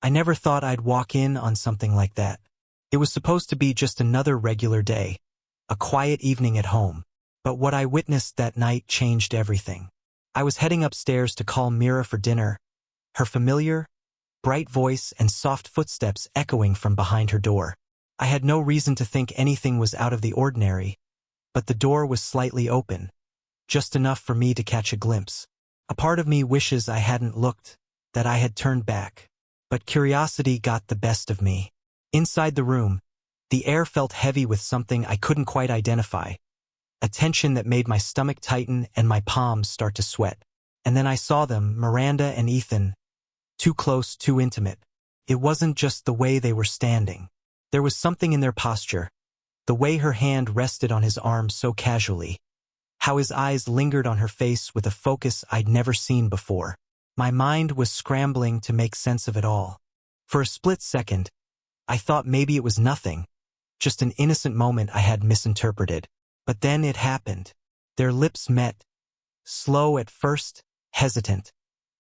I never thought I'd walk in on something like that. It was supposed to be just another regular day, a quiet evening at home. But what I witnessed that night changed everything. I was heading upstairs to call Mira for dinner, her familiar, bright voice and soft footsteps echoing from behind her door. I had no reason to think anything was out of the ordinary, but the door was slightly open, just enough for me to catch a glimpse. A part of me wishes I hadn't looked, that I had turned back. But curiosity got the best of me. Inside the room, the air felt heavy with something I couldn't quite identify, a tension that made my stomach tighten and my palms start to sweat. And then I saw them, Miranda and Ethan, too close, too intimate. It wasn't just the way they were standing. There was something in their posture, the way her hand rested on his arm so casually, how his eyes lingered on her face with a focus I'd never seen before. My mind was scrambling to make sense of it all. For a split second, I thought maybe it was nothing, just an innocent moment I had misinterpreted. But then it happened. Their lips met, slow at first, hesitant,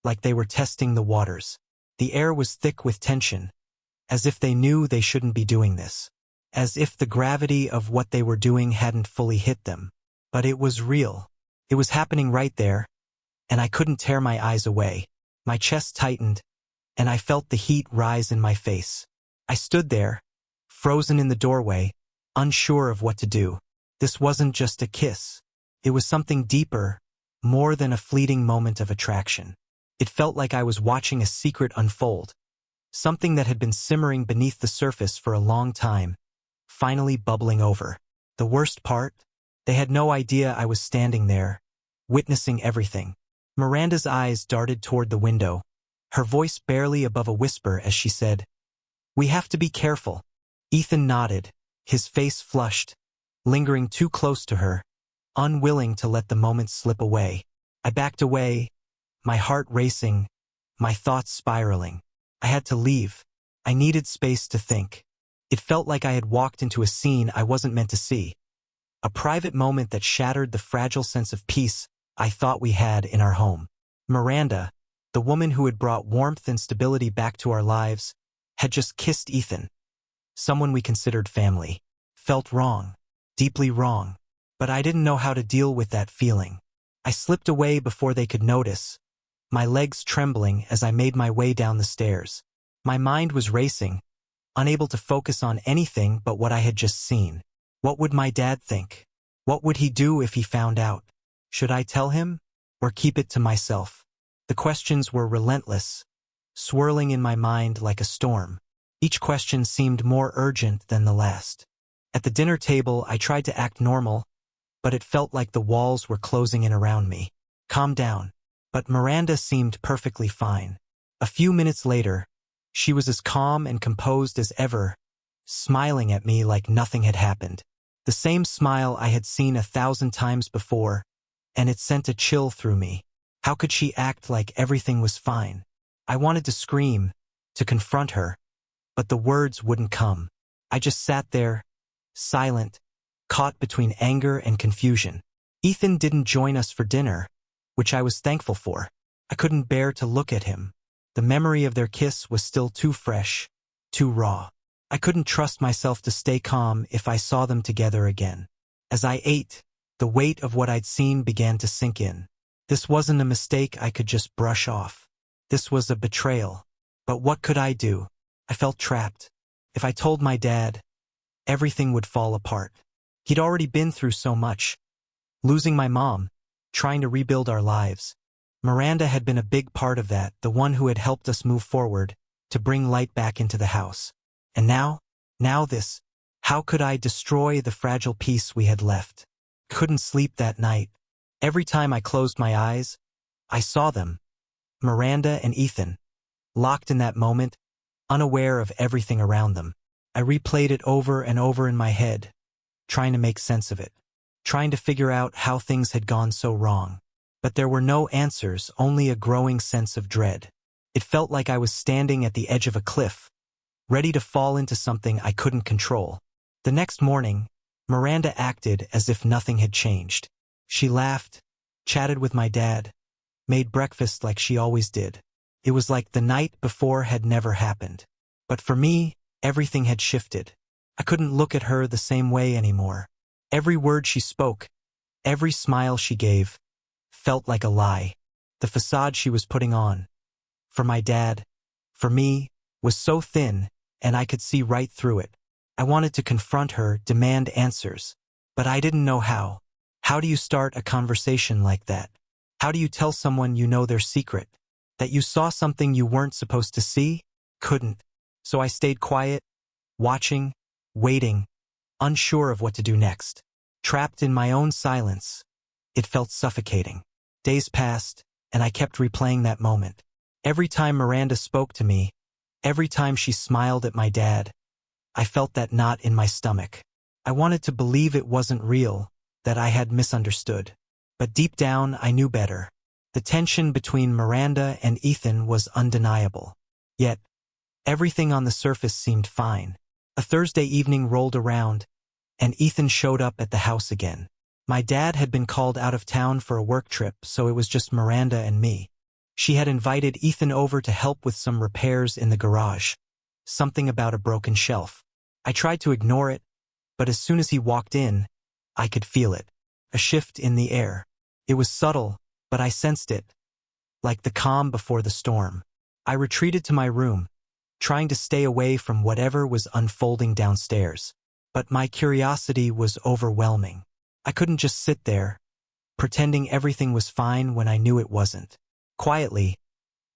like they were testing the waters. The air was thick with tension, as if they knew they shouldn't be doing this, as if the gravity of what they were doing hadn't fully hit them. But it was real. It was happening right there, and I couldn't tear my eyes away. My chest tightened, and I felt the heat rise in my face. I stood there, frozen in the doorway, unsure of what to do. This wasn't just a kiss. It was something deeper, more than a fleeting moment of attraction. It felt like I was watching a secret unfold, something that had been simmering beneath the surface for a long time, finally bubbling over. The worst part? They had no idea I was standing there, witnessing everything. Miranda's eyes darted toward the window, her voice barely above a whisper as she said, "We have to be careful." Ethan nodded, his face flushed, lingering too close to her, unwilling to let the moment slip away. I backed away, my heart racing, my thoughts spiraling. I had to leave. I needed space to think. It felt like I had walked into a scene I wasn't meant to see. A private moment that shattered the fragile sense of peace I thought we had in our home. Miranda, the woman who had brought warmth and stability back to our lives, had just kissed Ethan, someone we considered family. Felt wrong. Deeply wrong. But I didn't know how to deal with that feeling. I slipped away before they could notice, my legs trembling as I made my way down the stairs. My mind was racing, unable to focus on anything but what I had just seen. What would my dad think? What would he do if he found out? Should I tell him, or keep it to myself? The questions were relentless, swirling in my mind like a storm. Each question seemed more urgent than the last. At the dinner table, I tried to act normal, but it felt like the walls were closing in around me. Calm down. But Miranda seemed perfectly fine. A few minutes later, she was as calm and composed as ever, smiling at me like nothing had happened. The same smile I had seen 1,000 times before, and it sent a chill through me. How could she act like everything was fine? I wanted to scream, to confront her, but the words wouldn't come. I just sat there, silent, caught between anger and confusion. Ethan didn't join us for dinner, which I was thankful for. I couldn't bear to look at him. The memory of their kiss was still too fresh, too raw. I couldn't trust myself to stay calm if I saw them together again. As I ate, the weight of what I'd seen began to sink in. This wasn't a mistake I could just brush off. This was a betrayal. But what could I do? I felt trapped. If I told my dad, everything would fall apart. He'd already been through so much. Losing my mom, trying to rebuild our lives. Miranda had been a big part of that, the one who had helped us move forward, to bring light back into the house. And now this. How could I destroy the fragile peace we had left? Couldn't sleep that night. Every time I closed my eyes, I saw them, Miranda and Ethan, locked in that moment, unaware of everything around them. I replayed it over and over in my head, trying to make sense of it, trying to figure out how things had gone so wrong. But there were no answers, only a growing sense of dread. It felt like I was standing at the edge of a cliff, ready to fall into something I couldn't control. The next morning, Miranda acted as if nothing had changed. She laughed, chatted with my dad, made breakfast like she always did. It was like the night before had never happened. But for me, everything had shifted. I couldn't look at her the same way anymore. Every word she spoke, every smile she gave, felt like a lie. The facade she was putting on, for my dad, for me, was so thin, and I could see right through it. I wanted to confront her, demand answers, but I didn't know how. How do you start a conversation like that? How do you tell someone you know their secret? That you saw something you weren't supposed to see? Couldn't. So I stayed quiet, watching, waiting, unsure of what to do next. Trapped in my own silence. It felt suffocating. Days passed, and I kept replaying that moment. Every time Miranda spoke to me, every time she smiled at my dad, I felt that knot in my stomach. I wanted to believe it wasn't real, that I had misunderstood. But deep down, I knew better. The tension between Miranda and Ethan was undeniable. Yet, everything on the surface seemed fine. A Thursday evening rolled around, and Ethan showed up at the house again. My dad had been called out of town for a work trip, so it was just Miranda and me. She had invited Ethan over to help with some repairs in the garage. Something about a broken shelf. I tried to ignore it, but as soon as he walked in, I could feel it. A shift in the air. It was subtle, but I sensed it. Like the calm before the storm. I retreated to my room, trying to stay away from whatever was unfolding downstairs. But my curiosity was overwhelming. I couldn't just sit there, pretending everything was fine when I knew it wasn't. Quietly,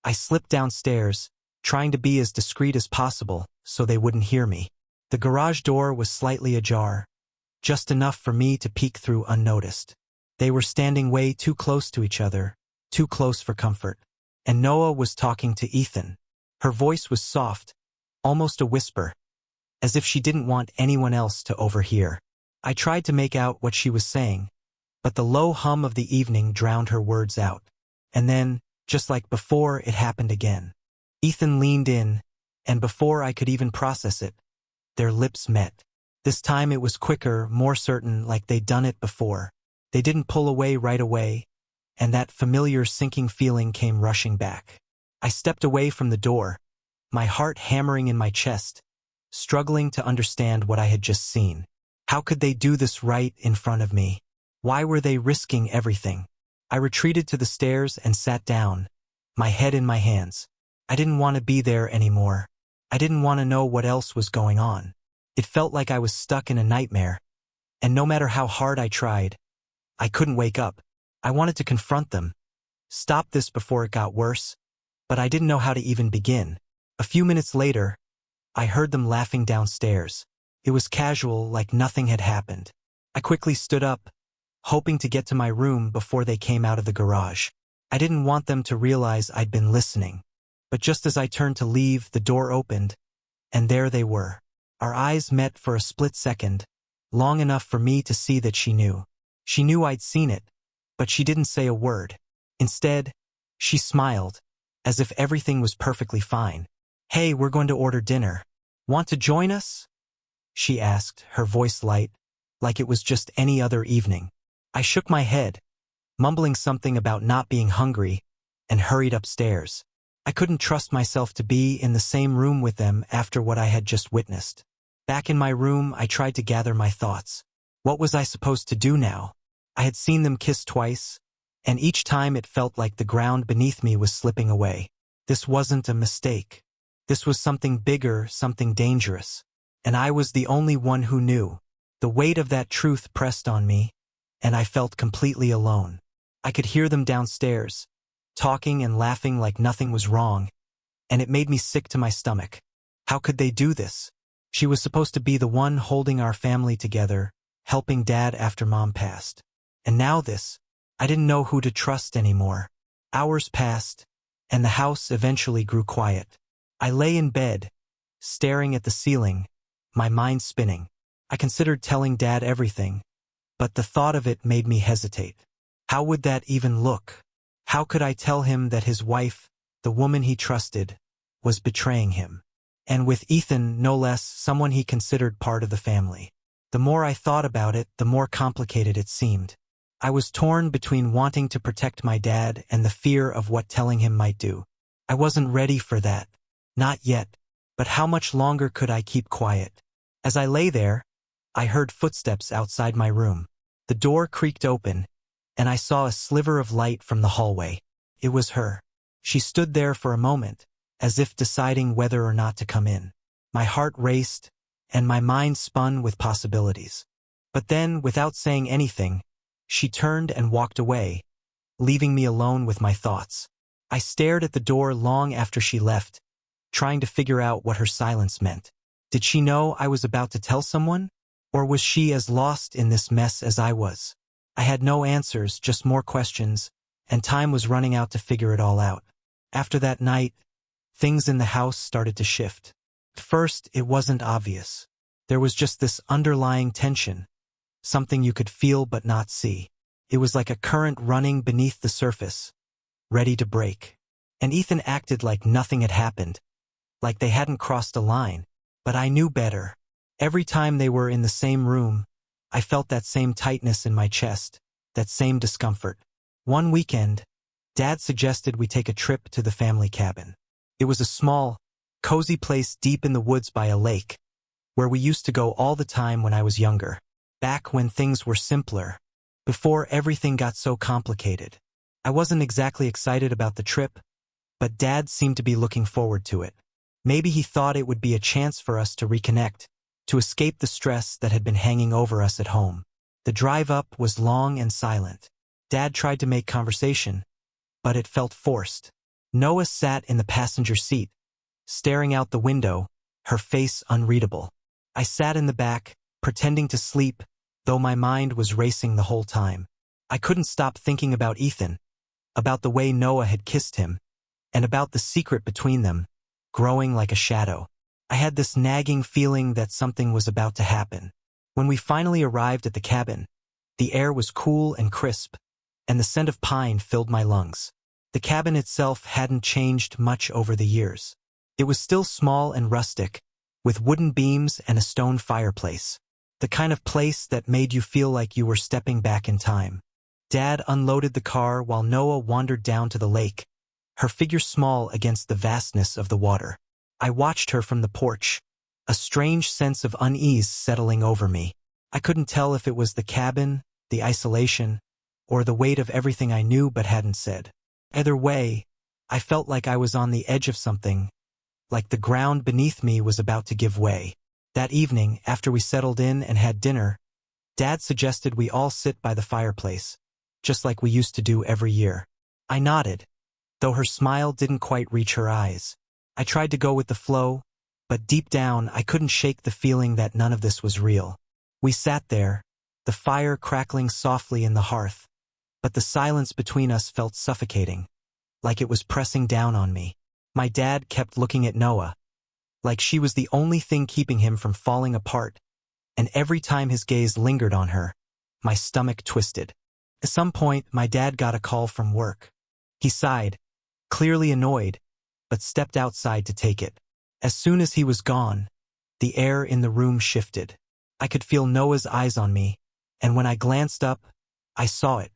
I slipped downstairs, trying to be as discreet as possible so they wouldn't hear me. The garage door was slightly ajar, just enough for me to peek through unnoticed. They were standing way too close to each other, too close for comfort. And Noah was talking to Ethan. Her voice was soft, almost a whisper, as if she didn't want anyone else to overhear. I tried to make out what she was saying, but the low hum of the evening drowned her words out. And then, just like before, it happened again. Ethan leaned in, and before I could even process it, their lips met. This time it was quicker, more certain, like they'd done it before. They didn't pull away right away, and that familiar sinking feeling came rushing back. I stepped away from the door, my heart hammering in my chest, struggling to understand what I had just seen. How could they do this right in front of me? Why were they risking everything? I retreated to the stairs and sat down, my head in my hands. I didn't want to be there anymore. I didn't want to know what else was going on. It felt like I was stuck in a nightmare, and no matter how hard I tried, I couldn't wake up. I wanted to confront them, stop this before it got worse, but I didn't know how to even begin. A few minutes later, I heard them laughing downstairs. It was casual, like nothing had happened. I quickly stood up, hoping to get to my room before they came out of the garage. I didn't want them to realize I'd been listening. But just as I turned to leave, the door opened, and there they were. Our eyes met for a split second, long enough for me to see that she knew. She knew I'd seen it, but she didn't say a word. Instead, she smiled, as if everything was perfectly fine. "Hey, we're going to order dinner. Want to join us?" she asked, her voice light, like it was just any other evening. I shook my head, mumbling something about not being hungry, and hurried upstairs. I couldn't trust myself to be in the same room with them after what I had just witnessed. Back in my room, I tried to gather my thoughts. What was I supposed to do now? I had seen them kiss twice, and each time it felt like the ground beneath me was slipping away. This wasn't a mistake. This was something bigger, something dangerous. And I was the only one who knew. The weight of that truth pressed on me, and I felt completely alone. I could hear them downstairs, talking and laughing like nothing was wrong, and it made me sick to my stomach. How could they do this? She was supposed to be the one holding our family together, helping Dad after Mom passed. And now this. I didn't know who to trust anymore. Hours passed, and the house eventually grew quiet. I lay in bed, staring at the ceiling, my mind spinning. I considered telling Dad everything, but the thought of it made me hesitate. How would that even look? How could I tell him that his wife, the woman he trusted, was betraying him? And with Ethan, no less, someone he considered part of the family. The more I thought about it, the more complicated it seemed. I was torn between wanting to protect my dad and the fear of what telling him might do. I wasn't ready for that. Not yet. But how much longer could I keep quiet? As I lay there, I heard footsteps outside my room. The door creaked open, and I saw a sliver of light from the hallway. It was her. She stood there for a moment, as if deciding whether or not to come in. My heart raced, and my mind spun with possibilities. But then, without saying anything, she turned and walked away, leaving me alone with my thoughts. I stared at the door long after she left, trying to figure out what her silence meant. Did she know I was about to tell someone? Or was she as lost in this mess as I was? I had no answers, just more questions, and time was running out to figure it all out. After that night, things in the house started to shift. At first, it wasn't obvious. There was just this underlying tension, something you could feel but not see. It was like a current running beneath the surface, ready to break. And Ethan acted like nothing had happened, like they hadn't crossed a line. But I knew better. Every time they were in the same room, I felt that same tightness in my chest, that same discomfort. One weekend, Dad suggested we take a trip to the family cabin. It was a small, cozy place deep in the woods by a lake, where we used to go all the time when I was younger, back when things were simpler, before everything got so complicated. I wasn't exactly excited about the trip, but Dad seemed to be looking forward to it. Maybe he thought it would be a chance for us to reconnect, to escape the stress that had been hanging over us at home. The drive up was long and silent. Dad tried to make conversation, but it felt forced. Noah sat in the passenger seat, staring out the window, her face unreadable. I sat in the back, pretending to sleep, though my mind was racing the whole time. I couldn't stop thinking about Ethan, about the way Noah had kissed him, and about the secret between them, growing like a shadow. I had this nagging feeling that something was about to happen. When we finally arrived at the cabin, the air was cool and crisp, and the scent of pine filled my lungs. The cabin itself hadn't changed much over the years. It was still small and rustic, with wooden beams and a stone fireplace. The kind of place that made you feel like you were stepping back in time. Dad unloaded the car while Noah wandered down to the lake, her figure small against the vastness of the water. I watched her from the porch, a strange sense of unease settling over me. I couldn't tell if it was the cabin, the isolation, or the weight of everything I knew but hadn't said. Either way, I felt like I was on the edge of something, like the ground beneath me was about to give way. That evening, after we settled in and had dinner, Dad suggested we all sit by the fireplace, just like we used to do every year. I nodded, though her smile didn't quite reach her eyes. I tried to go with the flow, but deep down I couldn't shake the feeling that none of this was real. We sat there, the fire crackling softly in the hearth, but the silence between us felt suffocating, like it was pressing down on me. My dad kept looking at Noah, like she was the only thing keeping him from falling apart, and every time his gaze lingered on her, my stomach twisted. At some point, my dad got a call from work. He sighed, clearly annoyed, but stepped outside to take it. As soon as he was gone, the air in the room shifted. I could feel Noah's eyes on me, and when I glanced up, I saw it.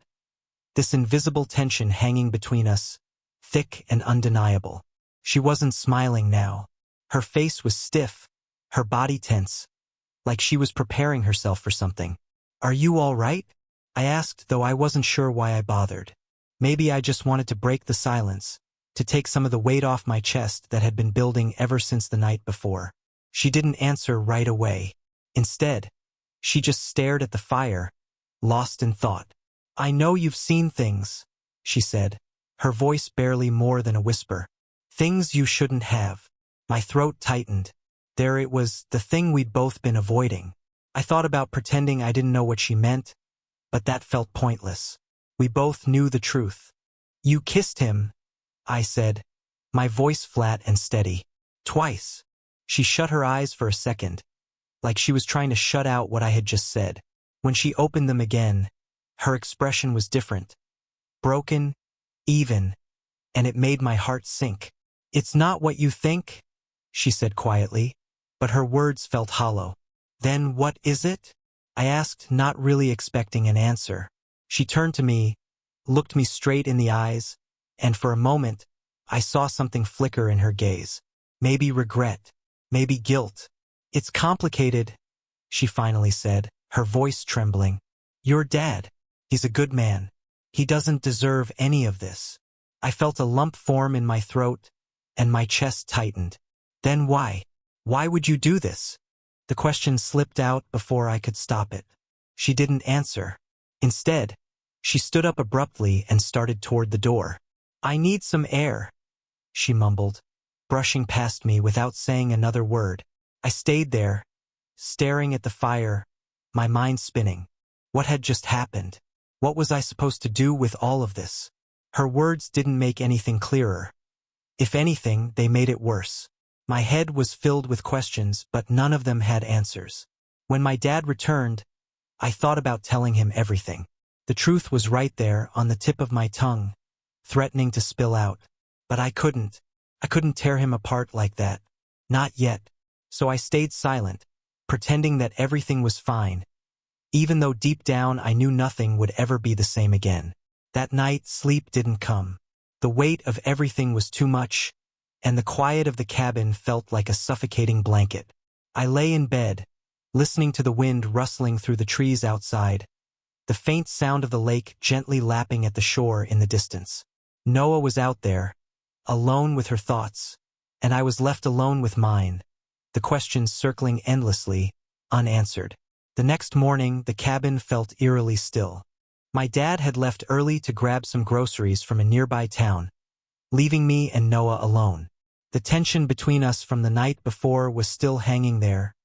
This invisible tension hanging between us, thick and undeniable. She wasn't smiling now. Her face was stiff, her body tense, like she was preparing herself for something. "Are you all right?" I asked, though I wasn't sure why I bothered. Maybe I just wanted to break the silence, to take some of the weight off my chest that had been building ever since the night before. She didn't answer right away. Instead, she just stared at the fire, lost in thought. "I know you've seen things," she said, her voice barely more than a whisper. "Things you shouldn't have." My throat tightened. There it was, the thing we'd both been avoiding. I thought about pretending I didn't know what she meant, but that felt pointless. We both knew the truth. "You kissed him," I said, my voice flat and steady. "Twice." She shut her eyes for a second, like she was trying to shut out what I had just said. When she opened them again, her expression was different. Broken, even, and it made my heart sink. "It's not what you think," she said quietly, but her words felt hollow. "Then what is it?" I asked, not really expecting an answer. She turned to me, looked me straight in the eyes, and for a moment, I saw something flicker in her gaze. Maybe regret. Maybe guilt. It's complicated, she finally said, her voice trembling. Your dad. He's a good man. He doesn't deserve any of this. I felt a lump form in my throat, and my chest tightened. Then why? Why would you do this? The question slipped out before I could stop it. She didn't answer. Instead, she stood up abruptly and started toward the door. I need some air, she mumbled, brushing past me without saying another word. I stayed there, staring at the fire, my mind spinning. What had just happened? What was I supposed to do with all of this? Her words didn't make anything clearer. If anything, they made it worse. My head was filled with questions, but none of them had answers. When my dad returned, I thought about telling him everything. The truth was right there on the tip of my tongue, threatening to spill out. But I couldn't. I couldn't tear him apart like that. Not yet. So I stayed silent, pretending that everything was fine, even though deep down I knew nothing would ever be the same again. That night, sleep didn't come. The weight of everything was too much, and the quiet of the cabin felt like a suffocating blanket. I lay in bed, listening to the wind rustling through the trees outside, the faint sound of the lake gently lapping at the shore in the distance. Noah was out there, alone with her thoughts, and I was left alone with mine, the questions circling endlessly, unanswered. The next morning, the cabin felt eerily still. My dad had left early to grab some groceries from a nearby town, leaving me and Noah alone. The tension between us from the night before was still hanging there,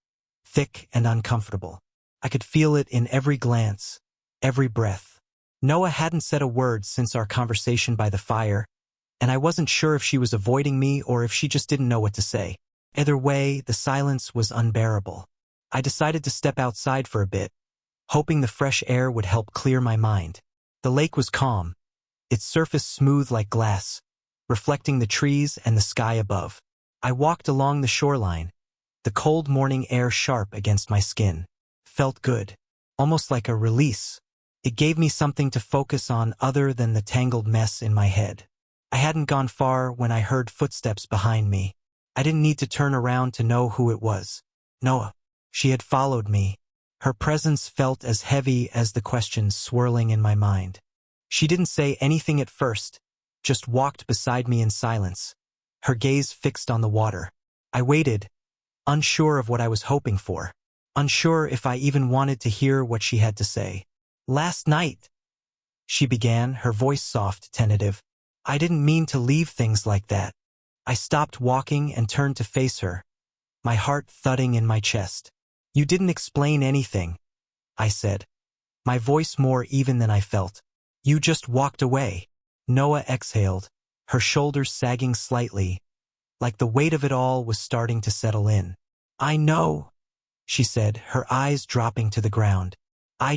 thick and uncomfortable. I could feel it in every glance, every breath. Noah hadn't said a word since our conversation by the fire, and I wasn't sure if she was avoiding me or if she just didn't know what to say. Either way, the silence was unbearable. I decided to step outside for a bit, hoping the fresh air would help clear my mind. The lake was calm, its surface smooth like glass, reflecting the trees and the sky above. I walked along the shoreline, the cold morning air sharp against my skin. Felt good, almost like a release. It gave me something to focus on other than the tangled mess in my head. I hadn't gone far when I heard footsteps behind me. I didn't need to turn around to know who it was. Noah. She had followed me. Her presence felt as heavy as the questions swirling in my mind. She didn't say anything at first, just walked beside me in silence, her gaze fixed on the water. I waited, unsure of what I was hoping for, unsure if I even wanted to hear what she had to say. Last night, she began, her voice soft, tentative. I didn't mean to leave things like that. I stopped walking and turned to face her, my heart thudding in my chest. You didn't explain anything, I said, my voice more even than I felt. You just walked away. Noah exhaled, her shoulders sagging slightly, like the weight of it all was starting to settle in. I know, she said, her eyes dropping to the ground. I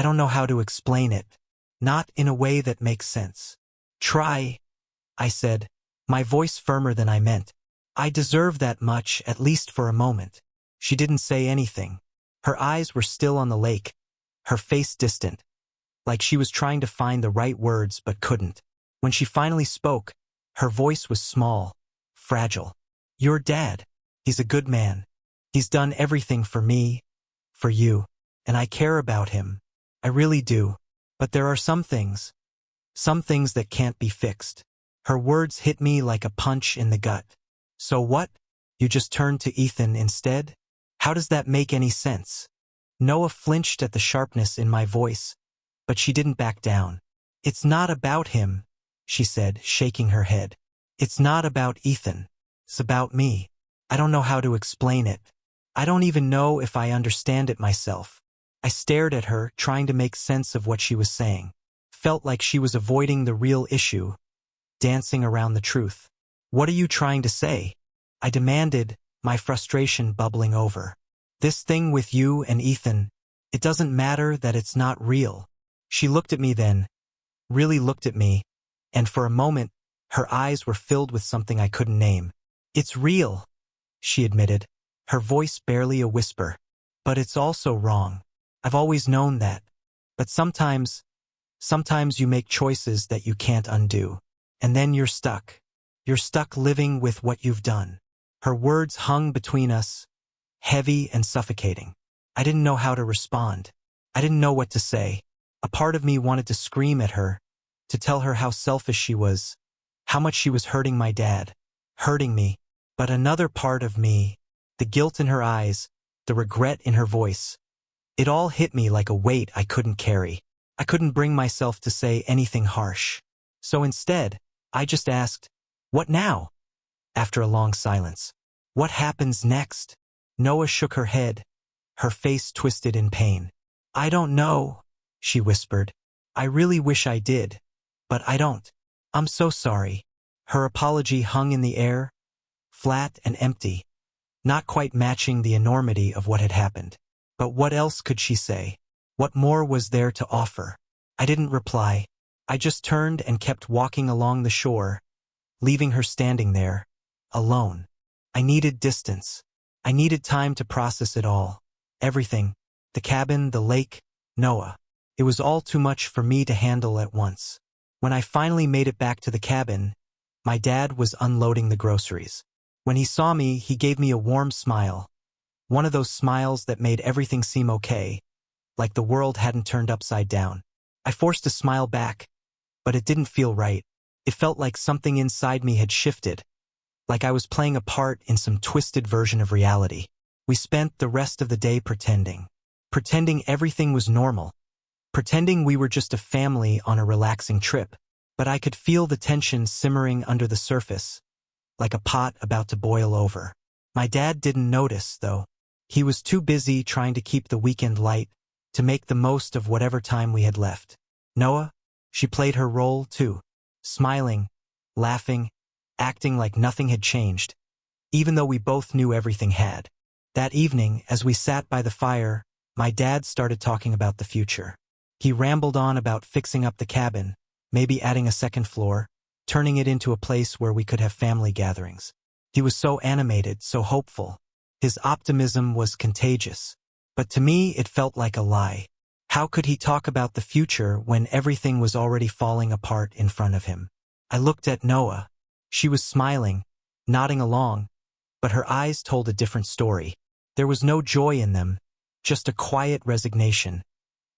don't know how to explain it. Not in a way that makes sense. Try, I said, my voice firmer than I meant. I deserve that much, at least for a moment. She didn't say anything. Her eyes were still on the lake, her face distant, like she was trying to find the right words but couldn't. When she finally spoke, her voice was small, fragile. Your dad. He's a good man. He's done everything for me, for you, and I care about him. I really do. But there are some things that can't be fixed. Her words hit me like a punch in the gut. So what? You just turned to Ethan instead? How does that make any sense? Noah flinched at the sharpness in my voice, but she didn't back down. It's not about him, she said, shaking her head. It's not about Ethan. It's about me. I don't know how to explain it. I don't even know if I understand it myself. I stared at her, trying to make sense of what she was saying. Felt like she was avoiding the real issue, dancing around the truth. What are you trying to say? I demanded, my frustration bubbling over. This thing with you and Ethan, it doesn't matter that it's not real. She looked at me then, really looked at me, and for a moment, her eyes were filled with something I couldn't name. It's real, she admitted, her voice barely a whisper. But it's also wrong. I've always known that. But sometimes you make choices that you can't undo. And then you're stuck. You're stuck living with what you've done. Her words hung between us, heavy and suffocating. I didn't know how to respond. I didn't know what to say. A part of me wanted to scream at her, to tell her how selfish she was, how much she was hurting my dad, hurting me. But another part of me, the guilt in her eyes, the regret in her voice, it all hit me like a weight I couldn't carry. I couldn't bring myself to say anything harsh. So instead, I just asked, "What now?" After a long silence. "What happens next?" Noah shook her head, her face twisted in pain. "I don't know," she whispered. "I really wish I did, but I don't. I'm so sorry." Her apology hung in the air, flat and empty, not quite matching the enormity of what had happened. But what else could she say? What more was there to offer? I didn't reply. I just turned and kept walking along the shore, leaving her standing there, alone. I needed distance. I needed time to process it all. Everything. The cabin, the lake, Noah. It was all too much for me to handle at once. When I finally made it back to the cabin, my dad was unloading the groceries. When he saw me, he gave me a warm smile. One of those smiles that made everything seem okay, like the world hadn't turned upside down. I forced a smile back, but it didn't feel right. It felt like something inside me had shifted, like I was playing a part in some twisted version of reality. We spent the rest of the day pretending everything was normal, pretending we were just a family on a relaxing trip. But I could feel the tension simmering under the surface, like a pot about to boil over. My dad didn't notice, though. He was too busy trying to keep the weekend light, to make the most of whatever time we had left. Noah, she played her role too, smiling, laughing, acting like nothing had changed, even though we both knew everything had. That evening, as we sat by the fire, my dad started talking about the future. He rambled on about fixing up the cabin, maybe adding a second floor, turning it into a place where we could have family gatherings. He was so animated, so hopeful. His optimism was contagious. But to me, it felt like a lie. How could he talk about the future when everything was already falling apart in front of him? I looked at Noah. She was smiling, nodding along, but her eyes told a different story. There was no joy in them, just a quiet resignation,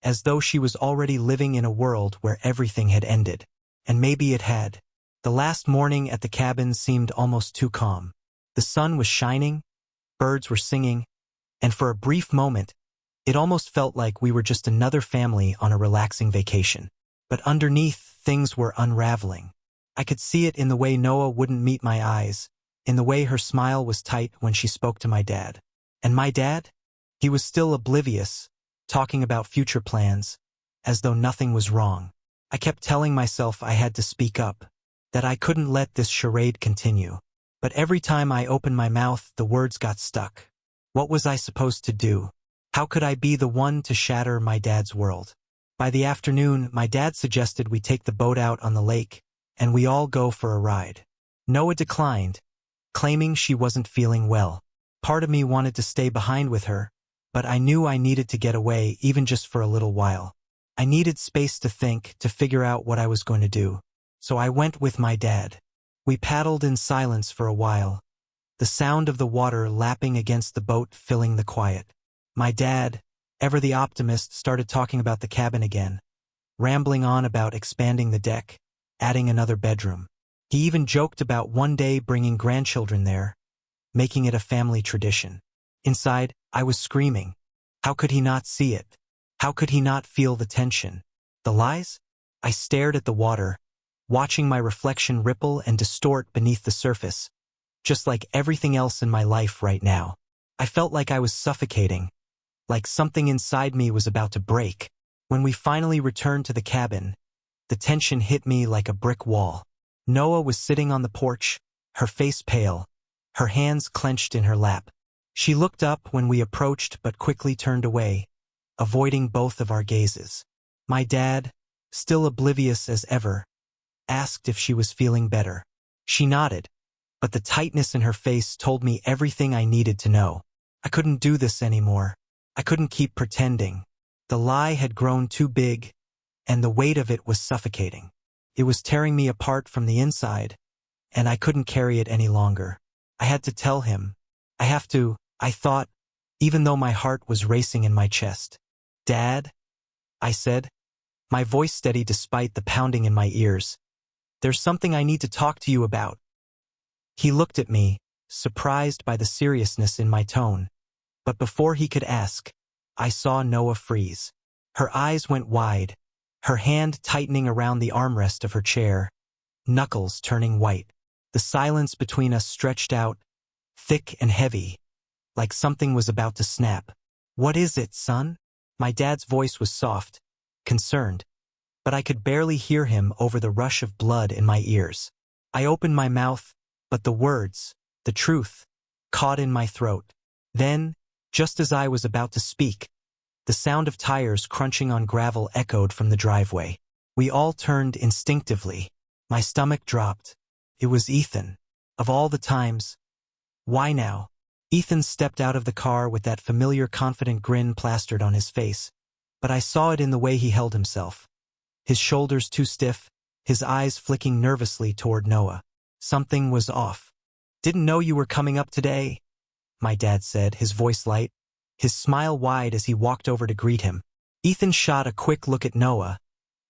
as though she was already living in a world where everything had ended. And maybe it had. The last morning at the cabin seemed almost too calm. The sun was shining, birds were singing, and for a brief moment, it almost felt like we were just another family on a relaxing vacation. But underneath, things were unraveling. I could see it in the way Noah wouldn't meet my eyes, in the way her smile was tight when she spoke to my dad. And my dad? He was still oblivious, talking about future plans, as though nothing was wrong. I kept telling myself I had to speak up, that I couldn't let this charade continue. But every time I opened my mouth, the words got stuck. What was I supposed to do? How could I be the one to shatter my dad's world? By the afternoon, my dad suggested we take the boat out on the lake, and we all go for a ride. Noah declined, claiming she wasn't feeling well. Part of me wanted to stay behind with her, but I knew I needed to get away even just for a little while. I needed space to think, to figure out what I was going to do. So I went with my dad. We paddled in silence for a while, the sound of the water lapping against the boat filling the quiet. My dad, ever the optimist, started talking about the cabin again, rambling on about expanding the deck, adding another bedroom. He even joked about one day bringing grandchildren there, making it a family tradition. Inside, I was screaming. How could he not see it? How could he not feel the tension? The lies? I stared at the water, watching my reflection ripple and distort beneath the surface, just like everything else in my life right now. I felt like I was suffocating, like something inside me was about to break. When we finally returned to the cabin, the tension hit me like a brick wall. Noah was sitting on the porch, her face pale, her hands clenched in her lap. She looked up when we approached but quickly turned away, avoiding both of our gazes. My dad, still oblivious as ever, asked if she was feeling better. She nodded, but the tightness in her face told me everything I needed to know. I couldn't do this anymore. I couldn't keep pretending. The lie had grown too big, and the weight of it was suffocating. It was tearing me apart from the inside, and I couldn't carry it any longer. I had to tell him. I thought, even though my heart was racing in my chest. "Dad," I said, my voice steady despite the pounding in my ears. "There's something I need to talk to you about." He looked at me, surprised by the seriousness in my tone. But before he could ask, I saw Noah freeze. Her eyes went wide, her hand tightening around the armrest of her chair, knuckles turning white. The silence between us stretched out, thick and heavy, like something was about to snap. "What is it, son?" My dad's voice was soft, concerned, but I could barely hear him over the rush of blood in my ears. I opened my mouth, but the words, the truth, caught in my throat. Then, just as I was about to speak, the sound of tires crunching on gravel echoed from the driveway. We all turned instinctively. My stomach dropped. It was Ethan. Of all the times. Why now? Ethan stepped out of the car with that familiar confident grin plastered on his face, but I saw it in the way he held himself. His shoulders too stiff, his eyes flicking nervously toward Noah. Something was off. "Didn't know you were coming up today," my dad said, his voice light, his smile wide as he walked over to greet him. Ethan shot a quick look at Noah,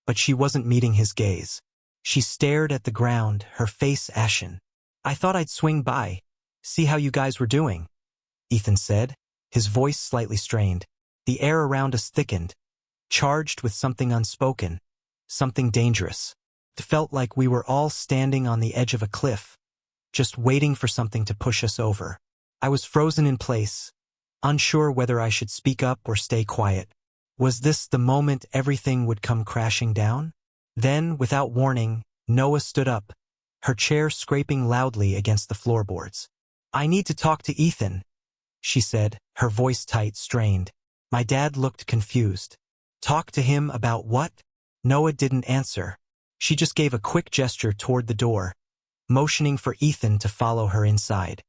but she wasn't meeting his gaze. She stared at the ground, her face ashen. "I thought I'd swing by, see how you guys were doing," Ethan said, his voice slightly strained. The air around us thickened, charged with something unspoken, something dangerous. It felt like we were all standing on the edge of a cliff, just waiting for something to push us over. I was frozen in place, unsure whether I should speak up or stay quiet. Was this the moment everything would come crashing down? Then, without warning, Noah stood up, her chair scraping loudly against the floorboards. "I need to talk to Ethan," she said, her voice tight, strained. My dad looked confused. "Talk to him about what?" Noah didn't answer. She just gave a quick gesture toward the door, motioning for Ethan to follow her inside.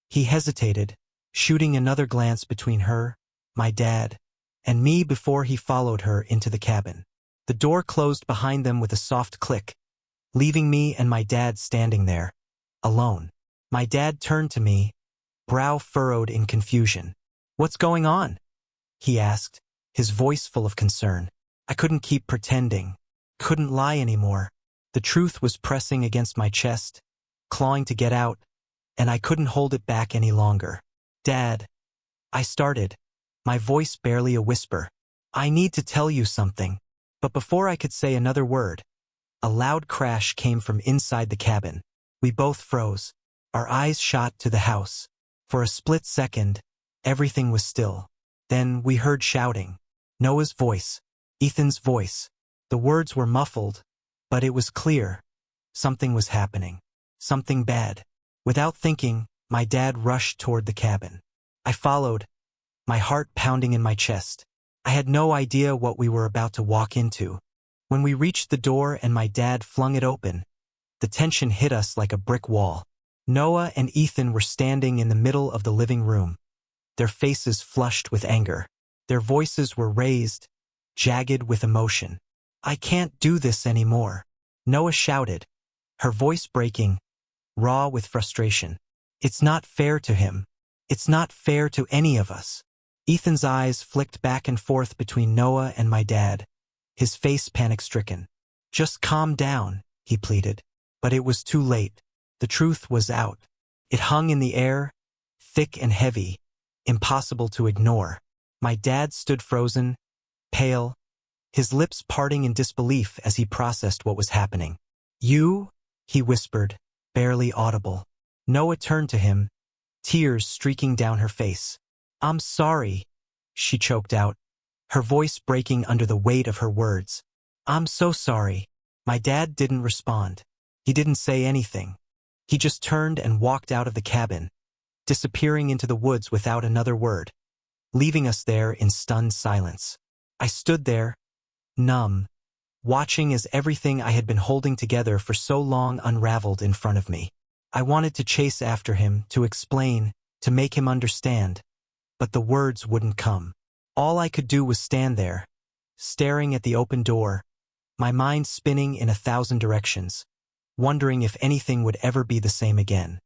He hesitated, shooting another glance between her, my dad, and me before he followed her into the cabin. The door closed behind them with a soft click, leaving me and my dad standing there, alone. My dad turned to me, brow furrowed in confusion. "What's going on?" he asked, his voice full of concern. I couldn't keep pretending, couldn't lie anymore. The truth was pressing against my chest, clawing to get out, and I couldn't hold it back any longer. "Dad," I started, my voice barely a whisper. "I need to tell you something." But before I could say another word, a loud crash came from inside the cabin. We both froze, our eyes shot to the house. For a split second, everything was still. Then we heard shouting. Noah's voice, Ethan's voice. The words were muffled, but it was clear. Something was happening. Something bad. Without thinking, my dad rushed toward the cabin. I followed, my heart pounding in my chest. I had no idea what we were about to walk into. When we reached the door and my dad flung it open, the tension hit us like a brick wall. Noah and Ethan were standing in the middle of the living room, their faces flushed with anger. Their voices were raised, jagged with emotion. "I can't do this anymore," Noah shouted, her voice breaking, raw with frustration. "It's not fair to him. It's not fair to any of us." Ethan's eyes flicked back and forth between Noah and my dad, his face panic-stricken. "Just calm down," he pleaded. But it was too late. The truth was out. It hung in the air, thick and heavy, impossible to ignore. My dad stood frozen, pale, his lips parting in disbelief as he processed what was happening. "You?" he whispered, barely audible. Noah turned to him, tears streaking down her face. "I'm sorry," she choked out, her voice breaking under the weight of her words. "I'm so sorry." My dad didn't respond. He didn't say anything. He just turned and walked out of the cabin, disappearing into the woods without another word, leaving us there in stunned silence. I stood there, numb, watching as everything I had been holding together for so long unraveled in front of me. I wanted to chase after him, to explain, to make him understand, but the words wouldn't come. All I could do was stand there, staring at the open door, my mind spinning in 1,000 directions. wondering if anything would ever be the same again.